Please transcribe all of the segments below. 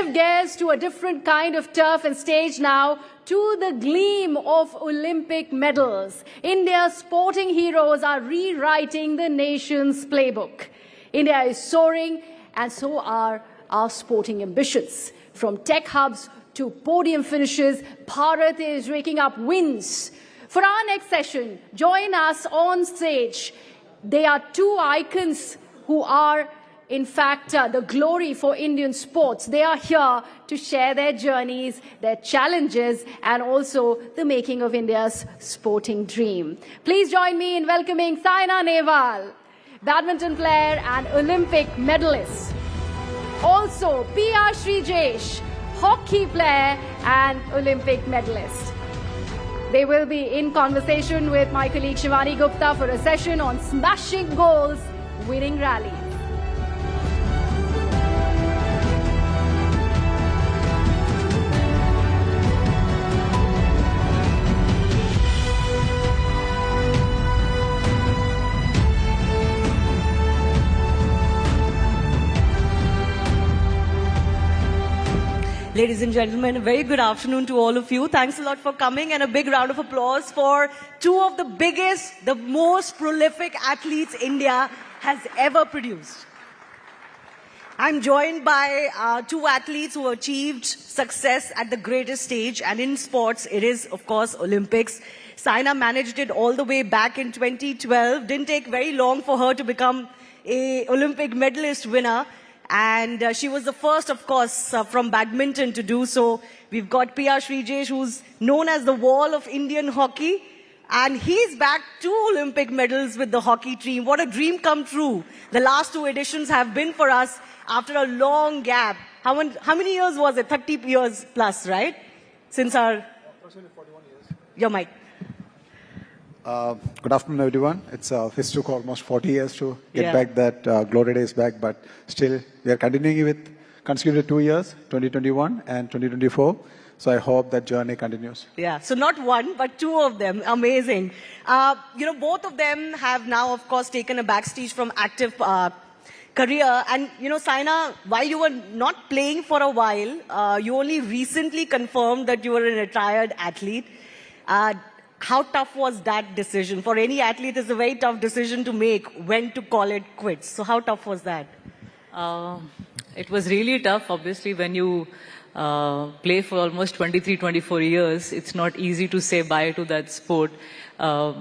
shift gears to a different kind of turf and stage now to the gleam of Olympic medals. India's sporting heroes are rewriting the nation's playbook. India is soaring, and so are our sporting ambitions. From tech hubs to podium finishes, Bharat is raking up wins. For our next session, join us on stage. They are two icons who are, in fact, the glory for Indian sports. They are here to share their journeys, their challenges, and also the making of India's sporting dream. Please join me in welcoming Saina Nehwal, badminton player and Olympic medalist. Also, P.R. Srijesh, hockey player and Olympic medalist. They will be in conversation with my colleague Shivani Gupta for a session on smashing goals, winning rallies. Ladies and gentlemen, a very good afternoon to all of you. Thanks a lot for coming, and a big round of applause for two of the biggest, the most prolific athletes India has ever produced. I'm joined by two athletes who achieved success at the greatest stage, and in sports, it is, of course, Olympics. Saina managed it all the way back in 2012. Didn't take very long for her to become an Olympic medalist winner. And she was the first, of course, from badminton to do so. We've got P.R. Srijesh, who's known as the wall of Indian hockey. And he's back 2 Olympic medals with the hockey team. What a dream come true. The last 2 editions have been for us after a long gap. How many years was it? 30 years plus, right? Since our... Approximately 41 years. Your mic. Good afternoon, everyone. It took almost 40 years to get back that glory days back, but still we are continuing with consecutive 2 years, 2021 and 2024. So I hope that journey continues. Yeah, so not one, but 2 of them. Amazing. Both of them have now, of course, taken a backstage from active career. And, Saina, while you were not playing for a while, you only recently confirmed that you were a retired athlete. How tough was that decision? For any athlete, it's a very tough decision to make when to call it quits. So how tough was that? It was really tough. Obviously, when you play for almost 23, 24 years, it's not easy to say bye to that sport. I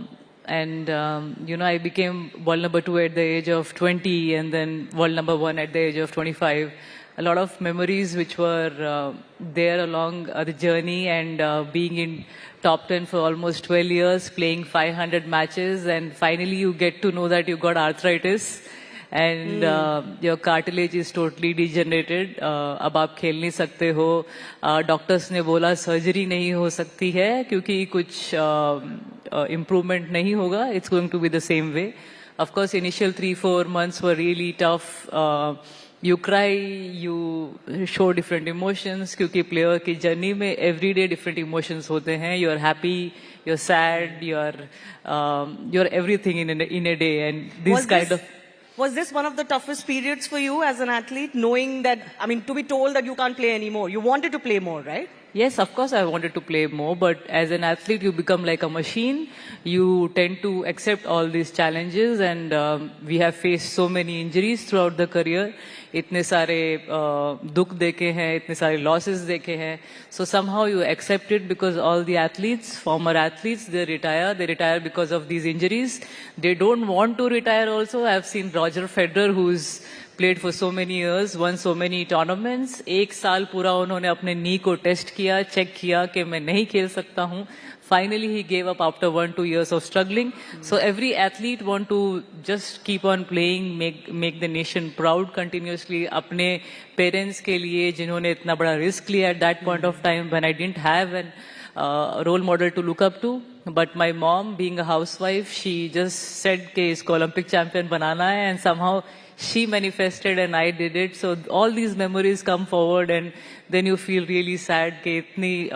became world number 2 at the age of 20 and then world number 1 at the age of 25. A lot of memories which were there along the journey, and being in top 10 for almost 12 years, playing 500 matches, and finally you get to know that you got arthritis and your cartilage is totally degenerated. अब आप खेल नहीं सकते हो. Doctors ने बोला surgery नहीं हो सकती है क्योंकि कुछ improvement नहीं होगा. It's going to be the same way. Of course, initial 3-4 months were really tough. You cry, you show different emotions, क्योंकि player की journey में everyday different emotions होते हैं. You're happy, you're sad, you're everything in a day, and Was this one of the toughest periods for you as an athlete, knowing that, to be told that you can't play anymore? You wanted to play more, right? Yes, of course I wanted to play more, but as an athlete you become like a machine. You tend to accept all these challenges, and we have faced so many injuries throughout the career. इतने सारे दुख देखे हैं, इतने सारे losses देखे हैं. So somehow you accept it, because all the athletes, former athletes, they retire because of these injuries. They don't want to retire also. I've seen Roger Federer, who's played for so many years, won so many tournaments. 1 साल पूरा उन्होंने अपने नी को test किया, check किया कि मैं नहीं खेल सकता हूँ. Finally, he gave up after 1-2 years of struggling. So every athlete want to just keep on playing, make the nation proud continuously. अपने parents के लिए जिन्होंने इतना बड़ा risk लिया at that point of time when I didn't have a role model to look up to. But my mom, being a housewife, she just said कि इसको Olympic champion बनाना है, and somehow she manifested and I did it. So all these memories come forward, and then you feel really sad कि इतनी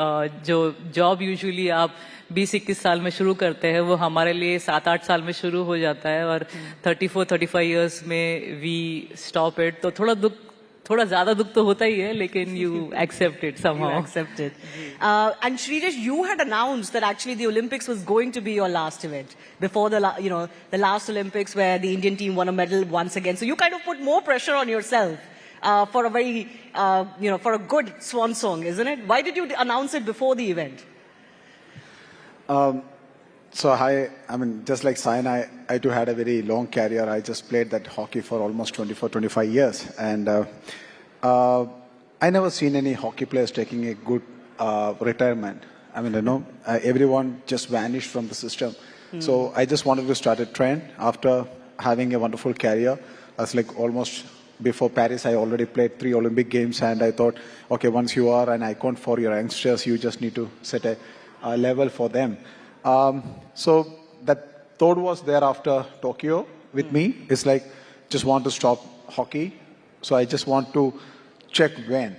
जो job usually आप 20-21 साल में शुरू करते हैं, वो हमारे लिए 7-8 साल में शुरू हो जाता है, और 34-35 years में we stop it. तो थोड़ा दुख थोड़ा ज्यादा दुख तो होता ही है, लेकिन you accept it somehow. You accept it. And Shrijesh, you had announced that actually the Olympics was going to be your last event before the the last Olympics where the Indian team won a medal once again. So you kind of put more pressure on yourself for a very for a good swan song, isn't it? Why did you announce it before the event? So I mean, just like Sayan, I too had a very long career. I just played that hockey for almost 24, 25 years. And I never seen any hockey players taking a good retirement. I mean, everyone just vanished from the system. So I just wanted to start a trend after having a wonderful career. I was like almost before Paris, I already played 3 Olympic Games, and I thought, okay, once you are an icon for your youngsters, you just need to set a level for them. So that thought was there after Tokyo with me. It's like, just want to stop hockey. So I just want to check when.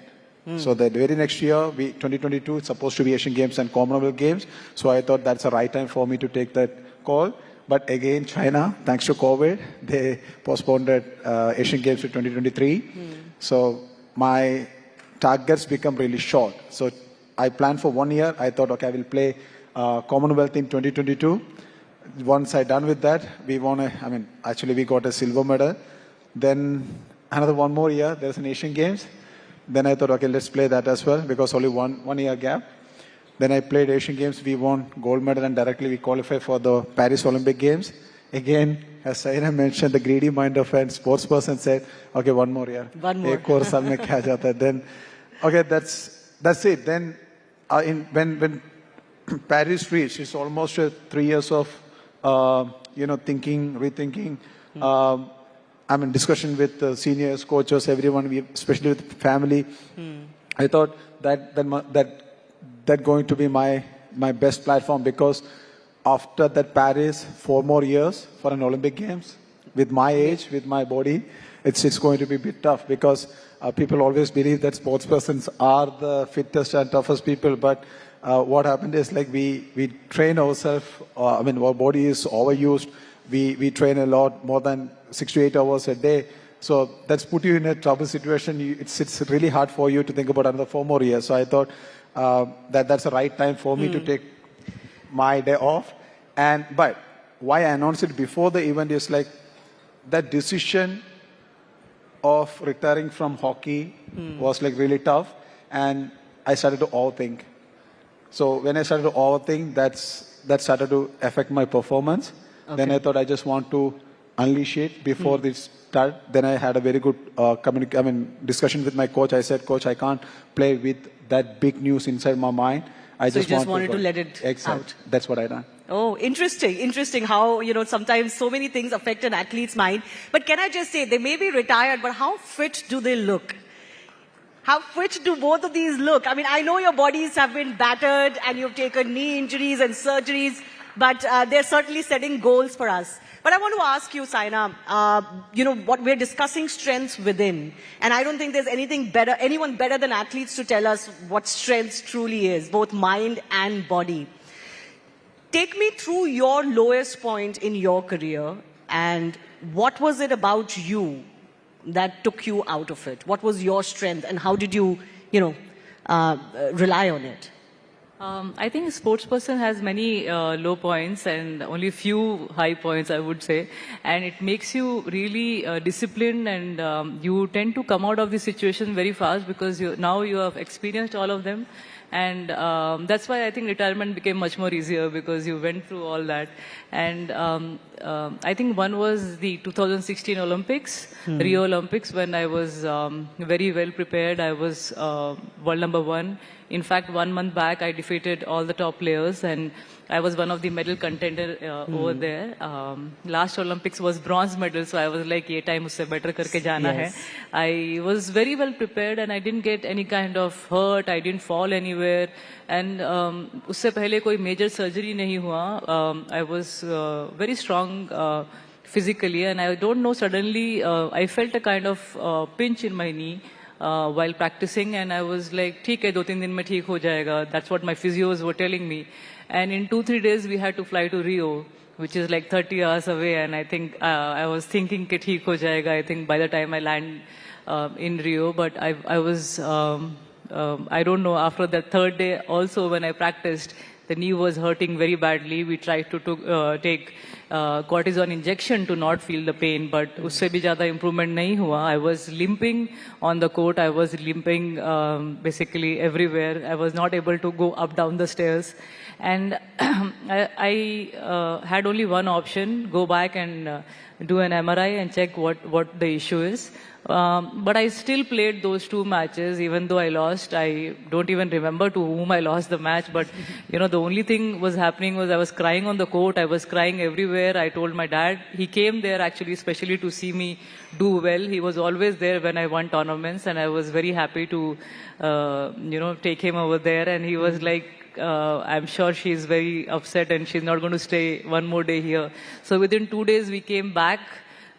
So the very next year, 2022, it's supposed to be Asian Games and Commonwealth Games. So I thought that's the right time for me to take that call. But again, China, thanks to COVID, they postponed Asian Games to 2023. So my targets become really short. So I planned for 1 year. I thought, okay, I will play Commonwealth in 2022. Once I done with that, we got a silver medal. Then another 1 more year, there's an Asian Games. Then I thought, okay, let's play that as well, because only one year gap. Then I played Asian Games, we won gold medal, and directly we qualified for the Paris Olympic Games. Again, as Saina mentioned, the greedy mind of a sports person said, okay, 1 more year. 1 more. Ek aur saal mein kya jata hai. Then, okay, that's it. Then when Paris reached, it's almost 3 years of, thinking, rethinking, discussion with seniors, coaches, everyone, especially with family. I thought that going to be my best platform, because after that Paris, 4 more years for an Olympic Games, with my age, with my body, it's going to be a bit tough, because people always believe that sports persons are the fittest and toughest people, but what happened is, like, we train ourselves, our body is overused, we train a lot, more than 6 to 8 hours a day. So that's put you in a trouble situation. It's really hard for you to think about another 4 more years. So I thought that's the right time for me to take my day off. But why I announced it before the event is, like, that decision of retiring from hockey was, like, really tough. And I started to overthink. So when I started to overthink, that started to affect my performance. Okay. Then I thought I just want to unleash it before this start. Then I had a very good discussion with my coach. I said, Coach, I can't play with that big news inside my mind. I so just wanted to let it out. That's what I done. Oh, interesting how, sometimes so many things affect an athlete's mind. But can I just say, they may be retired, but how fit do they look? How fit do both of these look? I know your bodies have been battered and you've taken knee injuries and surgeries, but they're certainly setting goals for us. But I want to ask you, Saina, what we're discussing strengths within. And I don't think there's anyone better than athletes to tell us what strength truly is, both mind and body. Take me through your lowest point in your career, and what was it about you that took you out of it? What was your strength, and how did you, rely on it? I think a sports person has many low points and only few high points, I would say. And it makes you really disciplined, and you tend to come out of the situation very fast, because now you have experienced all of them. And that's why I think retirement became much more easier, because you went through all that. And I think one was the 2016 Olympics, Rio Olympics, when I was very well prepared. I was world number 1. In fact, 1 month back, I defeated all the top players, and I was one of the medal contender over there. Last Olympics was bronze medal, so I was like, "Ye time usse better karke jana hai." I was very well prepared, and I didn't get any kind of hurt. I didn't fall anywhere, and usse pehle koi major surgery nahi hua. I was very strong physically, and I don't know, suddenly I felt a kind of pinch in my knee while practicing, and I was like, "Theek hai, 2-3 din mein theek ho jayega." That's what my physios were telling me. And in 2-3 days, we had to fly to Rio, which is like 30 hours away. And I think I was thinking that theek ho jayega. I think by the time I land in Rio, but I was, I don't know, after the third day also when I practiced, the knee was hurting very badly. We tried to take cortisone injection to not feel the pain, but usse bhi zyada improvement nahi hua. I was limping on the court. I was limping basically everywhere. I was not able to go up down the stairs. And I had only one option, go back and do an MRI and check what the issue is. But I still played those 2 matches, even though I lost. I don't even remember to whom I lost the match. But, you know, the only thing was happening was I was crying on the court. I was crying everywhere. I told my dad. He came there actually especially to see me do well. He was always there when I won tournaments. And I was very happy to, you know, take him over there. And he was like, I'm sure she's very upset and she's not going to stay one more day here. So within 2 days, we came back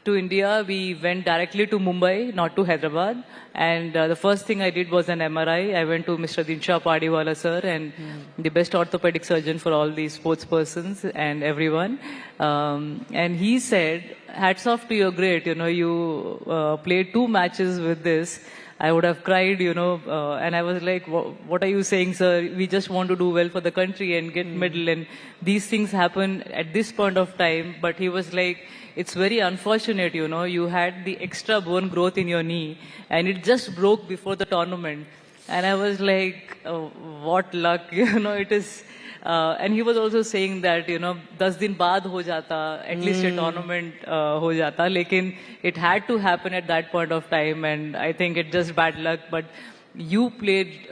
to India. We went directly to Mumbai, not to Hyderabad. And the first thing I did was an MRI. I went to Mr. Dinshaw Padiwala sir, and the best orthopedic surgeon for all the sports persons and everyone. And he said, hats off to your great, you know, you played 2 matches with this. I would have cried, you know, and I was like, what are you saying, sir? We just want to do well for the country and get medal, and these things happen at this point of time. But he was like, it's very unfortunate, you know, you had the extra bone growth in your knee and it just broke before the tournament. And I was like, oh, what luck, you know, it is. And he was also saying that, you know, 10 दिन बाद हो जाता, at least a tournament हो जाता, लेकिन it had to happen at that point of time, and I think it's just bad luck. But you played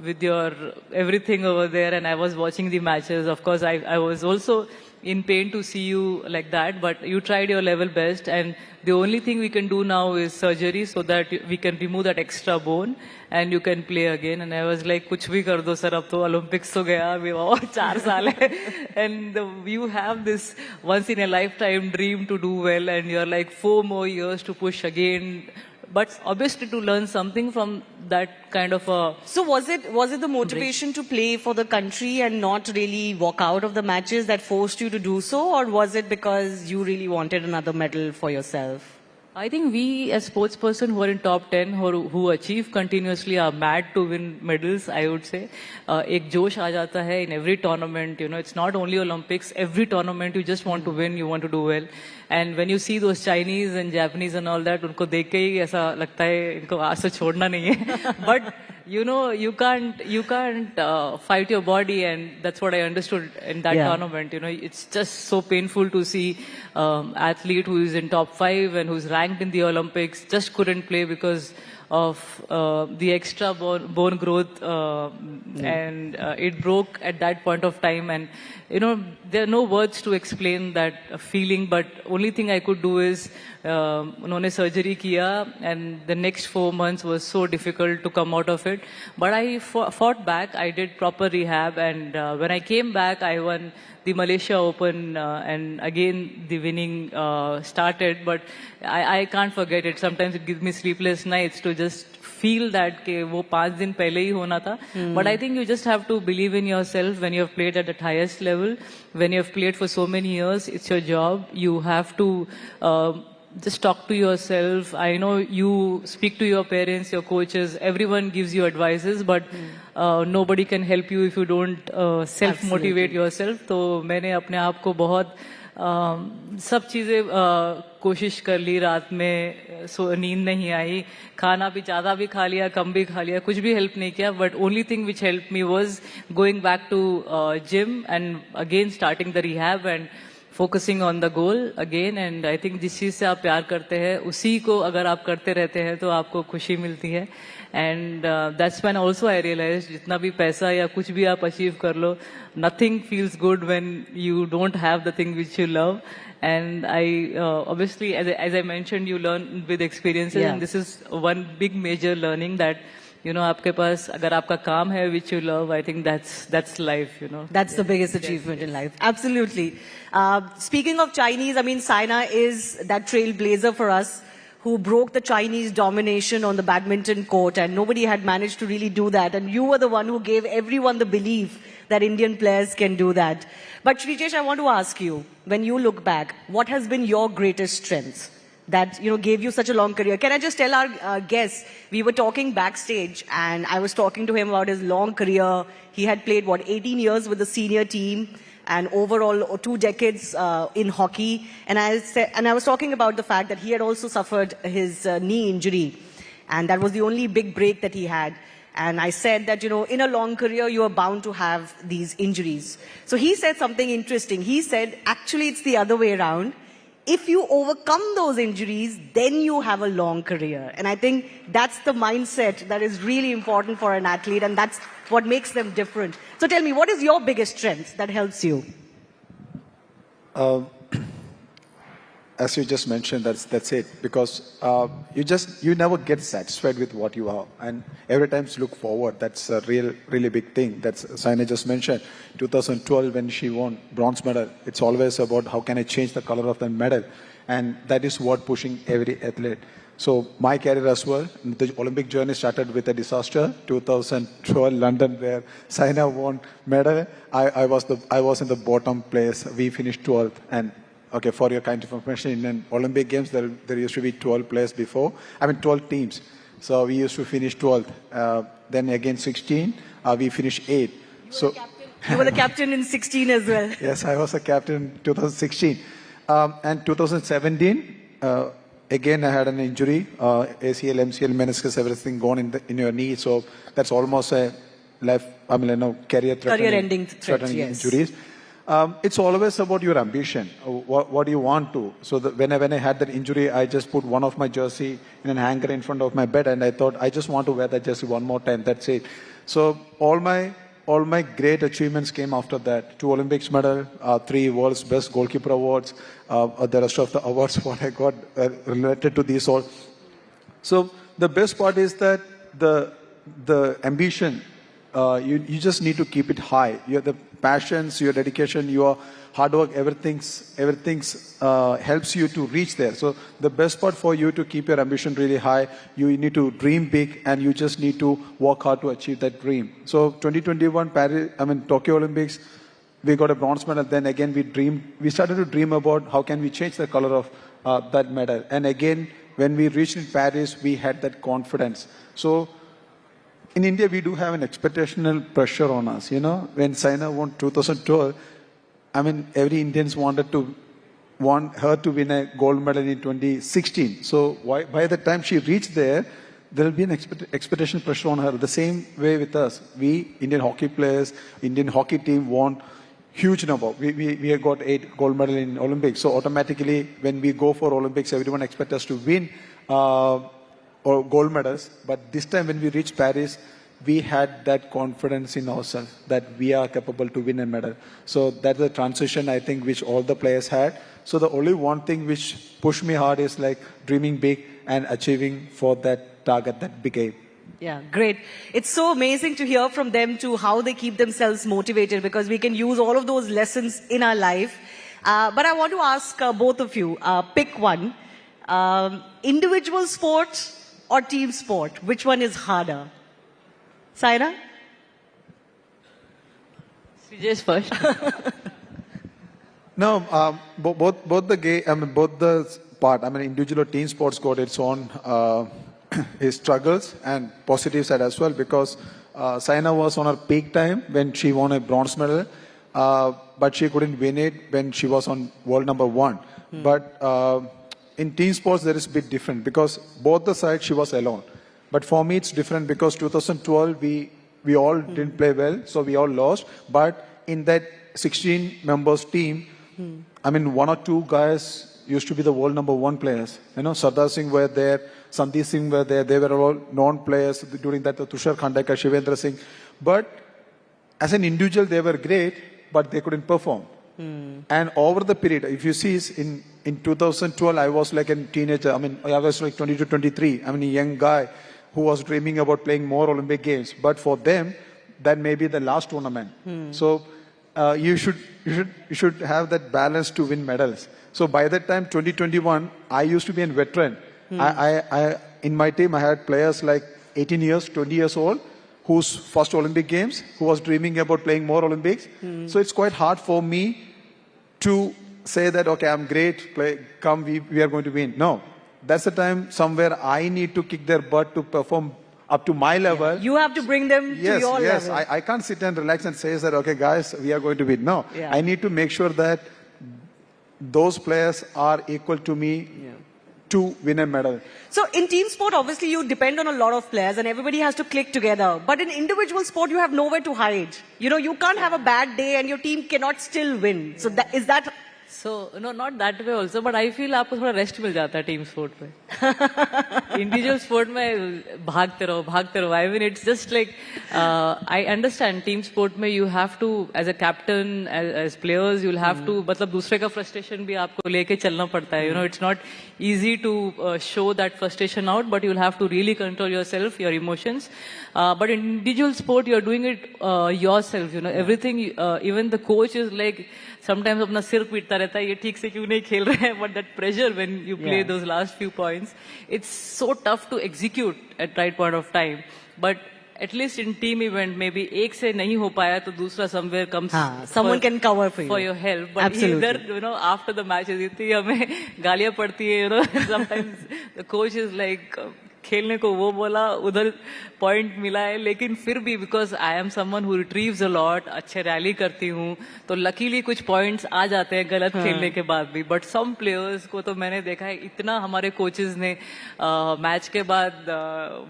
with your everything over there, and I was watching the matches. Of course, I was also in pain to see you like that, but you tried your level best, and the only thing we can do now is surgery so that we can remove that extra bone and you can play again. And I was like, kuch bhi kar do sir, ab to Olympics to gaya, abhi aur 4 saal hai. And you have this once in a lifetime dream to do well, and you're like 4 more years to push again. But obviously to learn something from that kind of a... So was it the motivation to play for the country and not really walk out of the matches that forced you to do so? Or was it because you really wanted another medal for yourself? I think we as sports person who are in top 10 who achieve continuously are mad to win medals, I would say. Ek josh aa jata hai in every tournament, you know, it's not only Olympics, every tournament you just want to win, you want to do well. And when you see those Chinese and Japanese and all that, unko dekh ke hi aisa lagta hai, inko aaj se chhodna nahi hai. But you know, you can't fight your body, and that's what I understood in that tournament. You know, it's just so painful to see athlete who is in top 5 and who's ranked in the Olympics just couldn't play because of the extra bone growth, and it broke at that point of time. And you know, there are no words to explain that feeling, but only thing I could do is unhone surgery kiya, and the next 4 months was so difficult to come out of it. But I fought back. I did proper rehab, and when I came back, I won the Malaysia Open, and again the winning started. But I can't forget it. Sometimes it gives me sleepless nights to just feel that ke wo 5 din pehle hi hona tha. But I think you just have to believe in yourself when you have played at the highest level, when you have played for so many years. It's your job. You have to just talk to yourself. I know you speak to your parents, your coaches, everyone gives you advices, but nobody can help you if you don't self-motivate yourself. तो मैंने अपने आप को बहुत सब चीज़ें कोशिश कर ली. रात में नींद नहीं आई, खाना भी ज़्यादा भी खा लिया, कम भी खा लिया, कुछ भी हेल्प नहीं किया. But only thing which help me was going back to gym and again starting the rehab and focusing on the goal again. And I think जिस चीज़ से आप प्यार करते हैं उसी को अगर आप करते रहते हैं तो आपको खुशी मिलती है. And that's when also I realise जितना भी पैसा या कुछ भी आप अचीव कर लो, nothing feels good when you don't have the thing which you love. And I obviously, as I mentioned, you learn with experiences, and this is one big major learning that, you know, आपके पास अगर आपका काम है which you love, I think that's life, you know. That's the biggest achievement in life. Absolutely. Speaking of Chinese, I mean, Saina is that trailblazer for us who broke the Chinese domination on the badminton court, and nobody had managed to really do that. And you were the one who gave everyone the belief that Indian players can do that. But Srijesh, I want to ask you, when you look back, what has been your greatest strength? that, you know, gave you such a long career. Can I just tell our guests, we were talking backstage and I was talking to him about his long career. He had played, 18 years with the senior team and overall 2 decades in hockey. And I was talking about the fact that he had also suffered his knee injury. And that was the only big break that he had. And I said that, you know, in a long career, you are bound to have these injuries. So he said something interesting. He said, actually, it's the other way around. If you overcome those injuries, then you have a long career. And I think that's the mindset that is really important for an athlete, and that's what makes them different. So tell me, what is your biggest strength that helps you? As you just mentioned, that's it. Because you never get satisfied with what you are, and every time you look forward. That's a really big thing. That's Saina just mentioned. 2012 when she won bronze medal, it's always about how can I change the color of the medal, and that is what pushing every athlete. So my career as well, the Olympic journey started with a disaster. 2012 London, where Saina won medal. I was in the bottom place. We finished 12th, and okay, for your kind of information, in an Olympic Games, there used to be 12 players before. 12 teams. So we used to finish 12th. Then again 16, we finished 8th. You were the captain in 16 as well. Yes, I was a captain in 2016. And 2017, again I had an injury, ACL, MCL, meniscus, everything gone in your knee. So that's almost a career-ending injuries. It's always about your ambition. What do you want to? So when I had that injury, I just put one of my jersey in an hanger in front of my bed, and I thought I just want to wear that jersey one more time. That's it. So all my great achievements came after that. 2 Olympics medal, 3 world's best goalkeeper awards, the rest of the awards what I got related to these all. So the best part is that the ambition, you just need to keep it high. The passions, your dedication, your hard work, everything's helps you to reach there. So the best part for you to keep your ambition really high, you need to dream big, and you just need to work hard to achieve that dream. So 2021 Tokyo Olympics, we got a bronze medal. Then again we started to dream about how can we change the color of that medal. And again, when we reached in Paris, we had that confidence. So in India, we do have an expectational pressure on us. You know, when Saina won 2012, every Indians want her to win a gold medal in 2016. So by the time she reached there will be an expectation pressure on her. The same way with us. We, Indian hockey players, Indian hockey team won huge number. We have got 8 gold medal in Olympics. So automatically, when we go for Olympics, everyone expects us to win or gold medals. But this time when we reached Paris, we had that confidence in ourselves that we are capable to win a medal. So that's the transition, I think, which all the players had. So the only one thing which pushed me hard is like dreaming big and achieving for that target that became. Yeah, great. It's so amazing to hear from them to how they keep themselves motivated, because we can use all of those lessons in our life. But I want to ask both of you, pick one. Individual sport or team sport? Which one is harder? Saina? Just first. No, both the part. Individual or team sports got its own his struggles and positive side as well. Because Saina was on her peak time when she won a bronze medal, but she couldn't win it when she was on world number 1. But in team sports, there is a bit different because both the sides she was alone. But for me, it's different because 2012 we all didn't play well, so we all lost. But in that 16 members team, 1 or 2 guys used to be the world number 1 players. You know, Sardar Singh were there, Sandeep Singh were there. They were all non-players during that. Tushar Khandekar, Shivendra Singh. But as an individual, they were great, but they couldn't perform. And over the period, if you see in 2012, I was like a teenager. I was like 22, 23. A young guy who was dreaming about playing more Olympic Games. But for them, that may be the last tournament. So you should have that balance to win medals. So by that time, 2021, I used to be a veteran. I in my team, I had players like 18 years, 20 years old, whose first Olympic Games, who was dreaming about playing more Olympics. So it's quite hard for me to say that, okay, I'm great, we are going to win. No, that's the time somewhere I need to kick their butt to perform up to my level. You have to bring them to Yes, your yes. level. I can't sit and relax and say that, okay, guys, we are going to win. No, Yeah. I need to make sure that those players are equal to me to win a medal. So in team sport, obviously you depend on a lot of players and everybody has to click together. But in individual sport, you have nowhere to hide. You know, you can't have a bad day and your team cannot still win. So is that... So, no, not that way also, but I feel आपको थोड़ा rest मिल जाता है team sport में. Individual sport में भागते रहो. I mean, it's just like I understand team sport में you have to, as a captain, as players, you'll have to, मतलब दूसरे का frustration भी आपको लेके चलना पड़ता है. You know, it's not easy to show that frustration out, but you'll have to really control yourself, your emotions. But in individual sport, you're doing it yourself. You know, everything. Even the coach is like sometimes अपना सिर पीटता रहता है, ये ठीक से क्यों नहीं खेल रहे हैं. But that pressure when you play those last few points, it's so tough to execute at right point of time. But at least in team event, maybe एक से नहीं हो पाया तो दूसरा somewhere comes. Someone can cover for you. For your help. But Absolutely. either, you know, after the matches, इतनी हमें गालियाँ पड़ती है, you know, sometimes the coach is like, खेलने को वो बोला, उधर पॉइंट मिला है, लेकिन फिर भी because I am someone who retrieves a lot, अच्छे रैली करती हूँ, तो लकीली कुछ पॉइंट्स आ जाते हैं गलत खेलने के बाद भी. बट सम प्लेयर्स को तो मैंने देखा है, इतना हमारे कोचेस ने मैच के बाद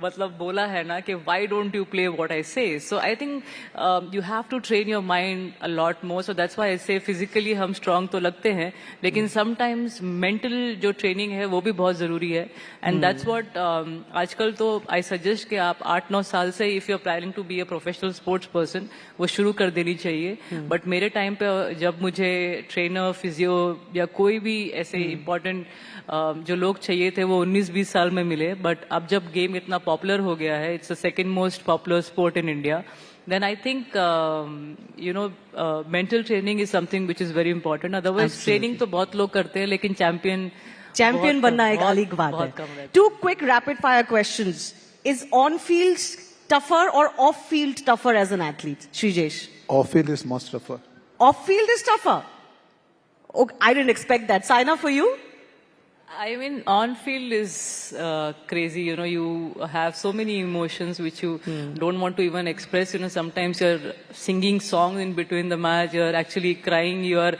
मतलब बोला है ना कि why don't you play what I say. So I think you have to train your mind a lot more. So that's why I say physically हम स्ट्रांग तो लगते हैं, लेकिन समटाइम्स मेंटल जो ट्रेनिंग है वो भी बहुत जरूरी है. एंड दैट्स व्हाट आजकल तो आई सजेस्ट कि आप 8-9 साल से if you are planning to be a professional sports person, वो शुरू कर देनी चाहिए. बट मेरे टाइम पे जब मुझे ट्रेनर, फिजियो या कोई भी ऐसे इम्पोर्टेंट जो लोग चाहिए थे वो 19-20 साल में मिले. बट अब जब गेम इतना पॉपुलर हो गया है, it's the second most popular sport in India, then I think mental training is something which is very important. Otherwise training तो बहुत लोग करते हैं, लेकिन चैंपियन बनना एक अलग बात है. 2 quick rapid fire questions. Is on field tougher or off field tougher as an athlete? Shrijesh. Off field is much tougher. Off field is tougher. Okay, I didn't expect that. Saina, for you? I mean, on field is crazy. You know, you have so many emotions which you don't want to even express. You know, sometimes you're singing songs in between the match, you're actually crying, you're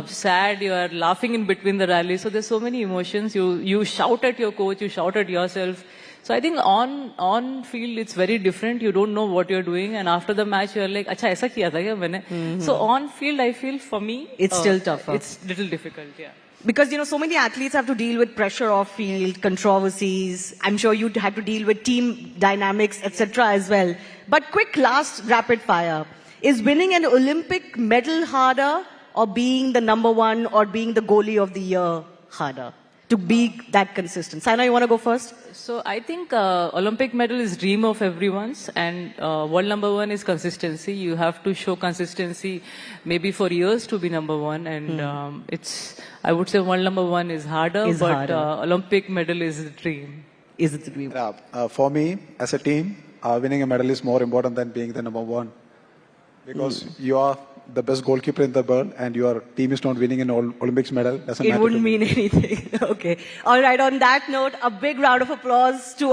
sad, you're laughing in between the rallies. So there's so many emotions. You shout at your coach, you shout at yourself. So I think on field it's very different. You don't know what you're doing, and after the match you're like, अच्छा ऐसा किया था क्या मैंने? So on field I feel for me it's still tougher. It's little difficult, yeah. Because, you know, so many athletes have to deal with pressure off field, controversies. I'm sure you had to deal with team dynamics, etc. as well. But quick last rapid fire. Is winning an Olympic medal harder, or being the number 1 or being the goalie of the year harder? To be that consistent. Saina, you want to go first? So I think Olympic medal is dream of everyone's, and world number 1 is consistency. You have to show consistency maybe for years to be number 1, and I would say world number 1 is harder, but Olympic medal is the dream. Is it the dream? For me, as a team, winning a medal is more important than being the number 1. Because you are the best goalkeeper in the world and your team is not winning an Olympics medal, doesn't matter. It wouldn't mean anything. Okay. All right. On that note, a big round of applause to